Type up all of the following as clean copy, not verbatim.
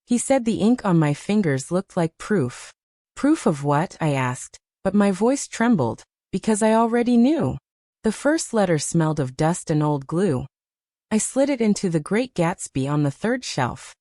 He said the ink on my fingers looked like proof. Proof of what? I asked, but my voice trembled, because I already knew. The first letter smelled of dust and old glue. I slid it into The Great Gatsby on the third shelf.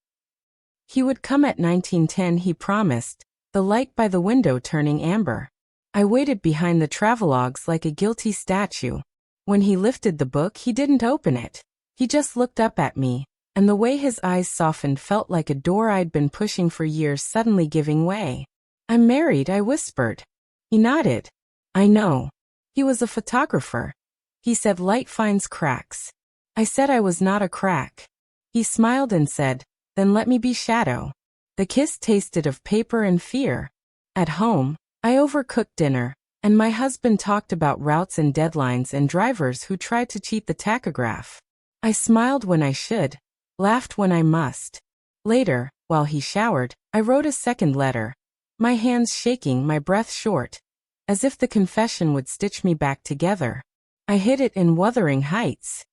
He would come at 1910, he promised, the light by the window turning amber. I waited behind the travelogues like a guilty statue. When he lifted the book, he didn't open it. He just looked up at me, and the way his eyes softened felt like a door I'd been pushing for years suddenly giving way. "I'm married," I whispered. He nodded. "I know." He was a photographer. He said light finds cracks. I said I was not a crack. He smiled and said, "Then let me be shadow." The kiss tasted of paper and fear. At home, I overcooked dinner, and my husband talked about routes and deadlines and drivers who tried to cheat the tachograph. I smiled when I should, laughed when I must. Later, while he showered, I wrote a second letter, my hands shaking, my breath short, as if the confession would stitch me back together. I hid it in Wuthering Heights.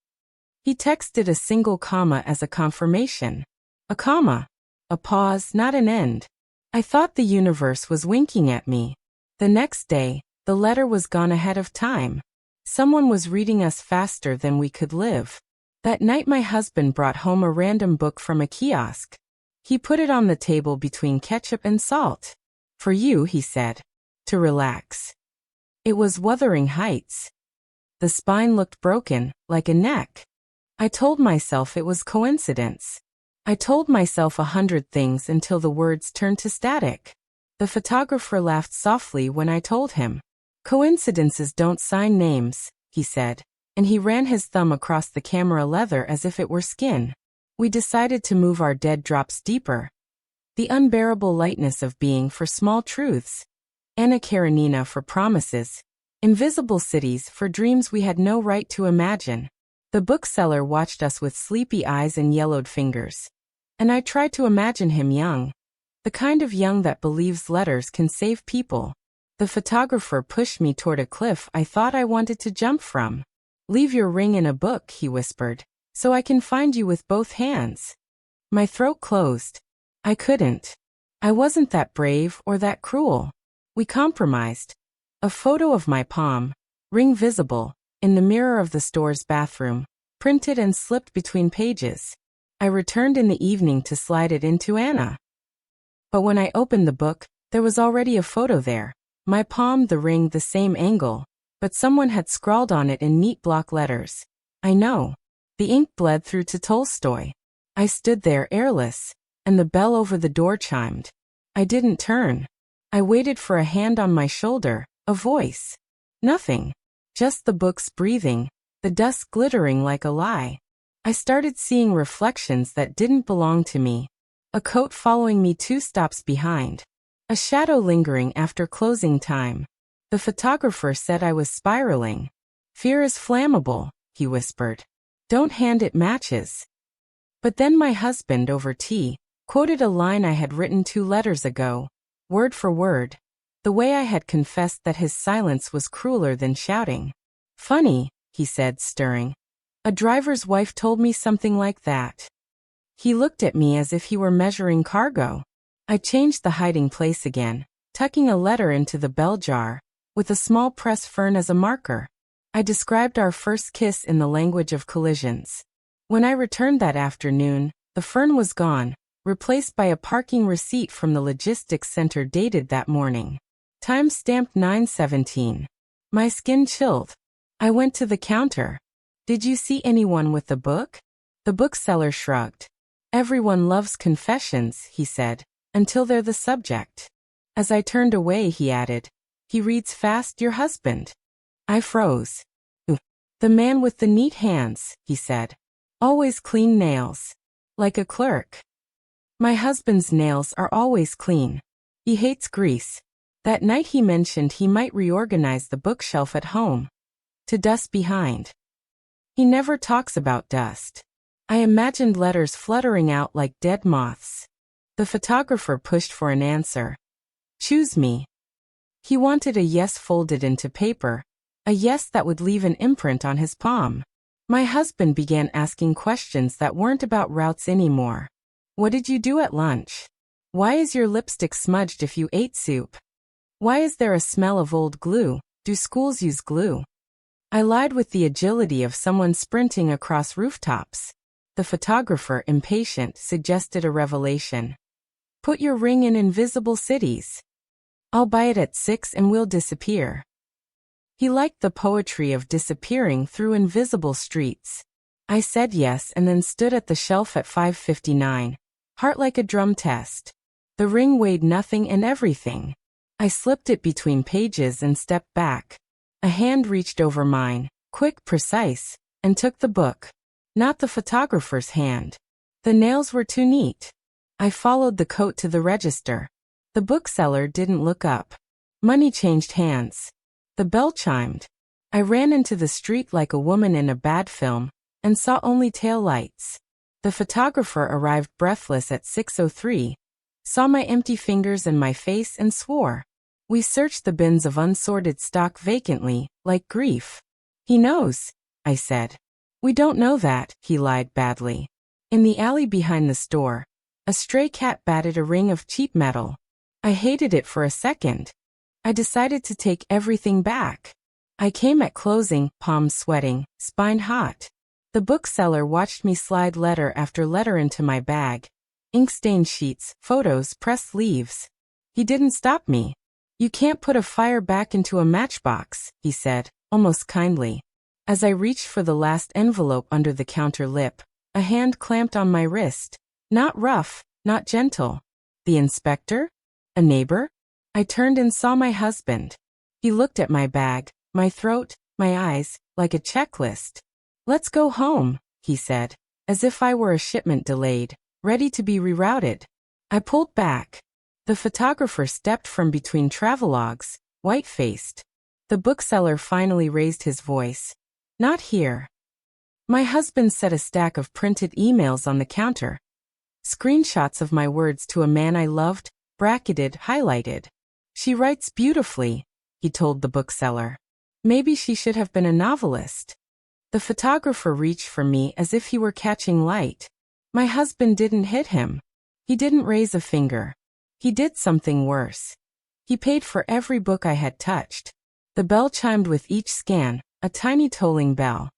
He texted a single comma as a confirmation. A comma. A pause, not an end. I thought the universe was winking at me. The next day, the letter was gone ahead of time. Someone was reading us faster than we could live. That night my husband brought home a random book from a kiosk. He put it on the table between ketchup and salt. "For you," he said. To relax. It was Wuthering Heights. The spine looked broken, like a neck. I told myself it was coincidence. I told myself 100 things until the words turned to static. The photographer laughed softly when I told him. "Coincidences don't sign names," he said, and he ran his thumb across the camera leather as if it were skin. We decided to move our dead drops deeper. The unbearable lightness of being for small truths. Anna Karenina for promises. Invisible cities for dreams we had no right to imagine. The bookseller watched us with sleepy eyes and yellowed fingers. And I tried to imagine him young. The kind of young that believes letters can save people. The photographer pushed me toward a cliff I thought I wanted to jump from. "Leave your ring in a book," he whispered, "so I can find you with both hands." My throat closed. I couldn't. I wasn't that brave or that cruel. We compromised. A photo of my palm, ring visible, in the mirror of the store's bathroom, printed and slipped between pages. I returned in the evening to slide it into Anna. But when I opened the book, there was already a photo there. My palm, the ring, the same angle, but someone had scrawled on it in neat block letters. I know. The ink bled through to Tolstoy. I stood there airless, and the bell over the door chimed. I didn't turn. I waited for a hand on my shoulder, a voice. Nothing. Just the books breathing, the dust glittering like a lie. I started seeing reflections that didn't belong to me. A coat following me 2 stops behind. A shadow lingering after closing time. The photographer said I was spiraling. "Fear is flammable," he whispered. "Don't hand it matches." But then my husband, over tea, quoted a line I had written 2 letters ago, word for word, the way I had confessed that his silence was crueler than shouting. "Funny," he said, stirring. "A driver's wife told me something like that." He looked at me as if he were measuring cargo. I changed the hiding place again, tucking a letter into the bell jar, with a small press fern as a marker. I described our first kiss in the language of collisions. When I returned that afternoon, the fern was gone, replaced by a parking receipt from the logistics center dated that morning. Time stamped 9/17. My skin chilled. I went to the counter. "Did you see anyone with the book?" The bookseller shrugged. "Everyone loves confessions," he said, "until they're the subject." As I turned away, he added, "He reads fast, your husband." I froze. "Ooh. The man with the neat hands," he said. "Always clean nails. Like a clerk." My husband's nails are always clean. He hates grease. That night he mentioned he might reorganize the bookshelf at home. To dust behind. He never talks about dust. I imagined letters fluttering out like dead moths. The photographer pushed for an answer. "Choose me." He wanted a yes folded into paper, a yes that would leave an imprint on his palm. My husband began asking questions that weren't about routes anymore. What did you do at lunch? Why is your lipstick smudged if you ate soup? Why is there a smell of old glue? Do schools use glue? I lied with the agility of someone sprinting across rooftops. The photographer, impatient, suggested a revelation. Put your ring in invisible cities. I'll buy it at 6 and we'll disappear. He liked the poetry of disappearing through invisible streets. I said yes and then stood at the shelf at 5:59. Heart like a drum test. The ring weighed nothing and everything. I slipped it between pages and stepped back. A hand reached over mine, quick, precise, and took the book. Not the photographer's hand. The nails were too neat. I followed the coat to the register. The bookseller didn't look up. Money changed hands. The bell chimed. I ran into the street like a woman in a bad film, and saw only tail lights. The photographer arrived breathless at 6:03, saw my empty fingers and my face and swore. We searched the bins of unsorted stock vacantly, like grief. He knows, I said. We don't know that, he lied badly. In the alley behind the store, a stray cat batted a ring of cheap metal. I hated it for a second. I decided to take everything back. I came at closing, palms sweating, spine hot. The bookseller watched me slide letter after letter into my bag. Ink-stained sheets, photos, pressed leaves. He didn't stop me. You can't put a fire back into a matchbox, he said, almost kindly. As I reached for the last envelope under the counter lip, a hand clamped on my wrist. Not rough, not gentle. The inspector? A neighbor? I turned and saw my husband. He looked at my bag, my throat, my eyes, like a checklist. Let's go home, he said, as if I were a shipment delayed, ready to be rerouted. I pulled back. The photographer stepped from between travelogues, white-faced. The bookseller finally raised his voice. Not here. My husband set a stack of printed emails on the counter. Screenshots of my words to a man I loved, bracketed, highlighted. She writes beautifully, he told the bookseller. Maybe she should have been a novelist. The photographer reached for me as if he were catching light. My husband didn't hit him. He didn't raise a finger. He did something worse. He paid for every book I had touched. The bell chimed with each scan, a tiny tolling bell.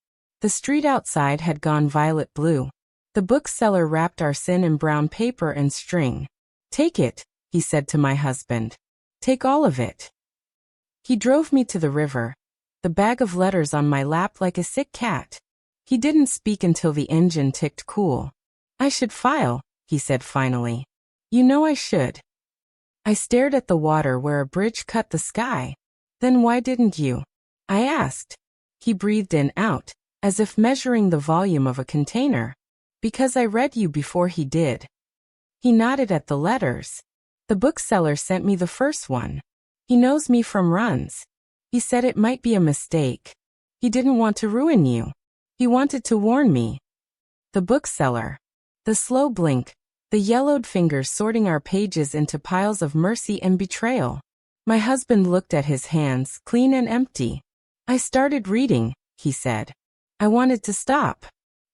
The street outside had gone violet blue. The bookseller wrapped our sin in brown paper and string. Take it, he said to my husband. Take all of it. He drove me to the river, the bag of letters on my lap like a sick cat. He didn't speak until the engine ticked cool. I should file, he said finally. You know I should. I stared at the water where a bridge cut the sky. Then why didn't you? I asked. He breathed in out, as if measuring the volume of a container. Because I read you before he did. He nodded at the letters. The bookseller sent me the first one. He knows me from runs. He said it might be a mistake. He didn't want to ruin you. He wanted to warn me. The bookseller. The slow blink, the yellowed fingers sorting our pages into piles of mercy and betrayal. My husband looked at his hands, clean and empty. I started reading, he said. I wanted to stop.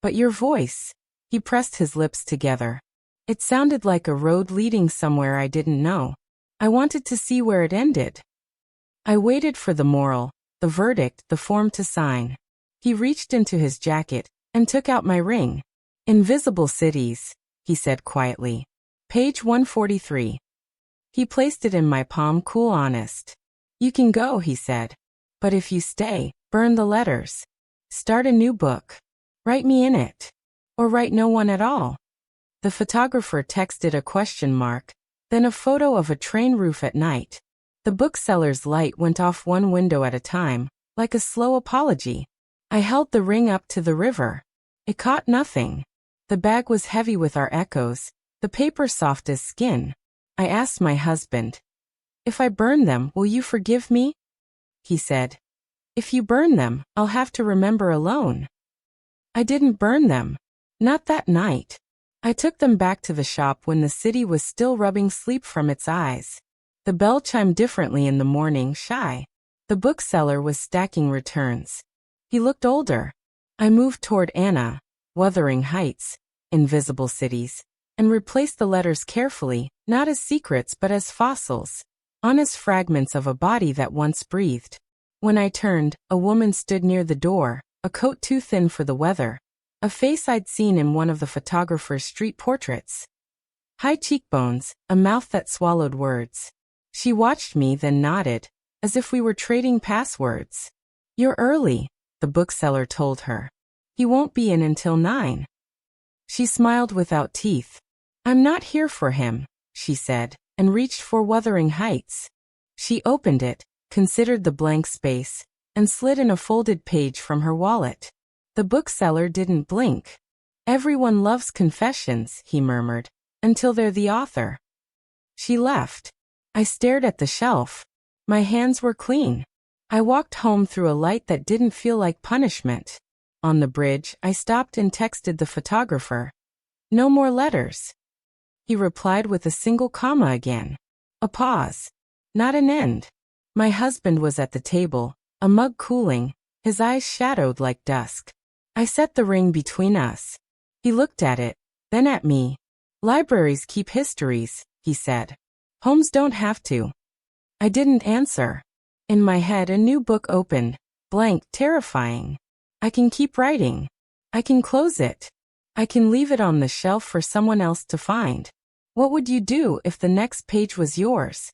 But your voice. He pressed his lips together. It sounded like a road leading somewhere I didn't know. I wanted to see where it ended. I waited for the moral, the verdict, the form to sign. He reached into his jacket and took out my ring. Invisible cities, he said quietly. Page 143. He placed it in my palm, cool, honest. You can go, he said. But if you stay, burn the letters. Start a new book. Write me in it. Or write no one at all. The photographer texted a question mark, then a photo of a train roof at night. The bookseller's light went off one window at a time, like a slow apology. I held the ring up to the river. It caught nothing. The bag was heavy with our echoes, the paper soft as skin. I asked my husband, if I burn them, will you forgive me? He said, if you burn them, I'll have to remember alone. I didn't burn them. Not that night. I took them back to the shop when the city was still rubbing sleep from its eyes. The bell chimed differently in the morning, shy. The bookseller was stacking returns. He looked older. I moved toward Anna, Wuthering Heights, Invisible Cities. and replaced the letters carefully, not as secrets but as fossils, honest fragments of a body that once breathed. When I turned, a woman stood near the door, a coat too thin for the weather, a face I'd seen in one of the photographer's street portraits. High cheekbones, a mouth that swallowed words. She watched me, then nodded, as if we were trading passwords. "You're early," the bookseller told her. "He won't be in until 9. She smiled without teeth. "I'm not here for him," she said, and reached for Wuthering Heights. She opened it, considered the blank space, and slid in a folded page from her wallet. The bookseller didn't blink. "Everyone loves confessions," he murmured, "until they're the author." She left. I stared at the shelf. My hands were clean. I walked home through a light that didn't feel like punishment. On the bridge, I stopped and texted the photographer. "No more letters." He replied with a single comma again. A pause. Not an end. My husband was at the table, a mug cooling, his eyes shadowed like dusk. I set the ring between us. He looked at it, then at me. "Libraries keep histories," he said. "Homes don't have to." I didn't answer. In my head, a new book opened, blank, terrifying. I can keep writing. I can close it. I can leave it on the shelf for someone else to find. What would you do if the next page was yours?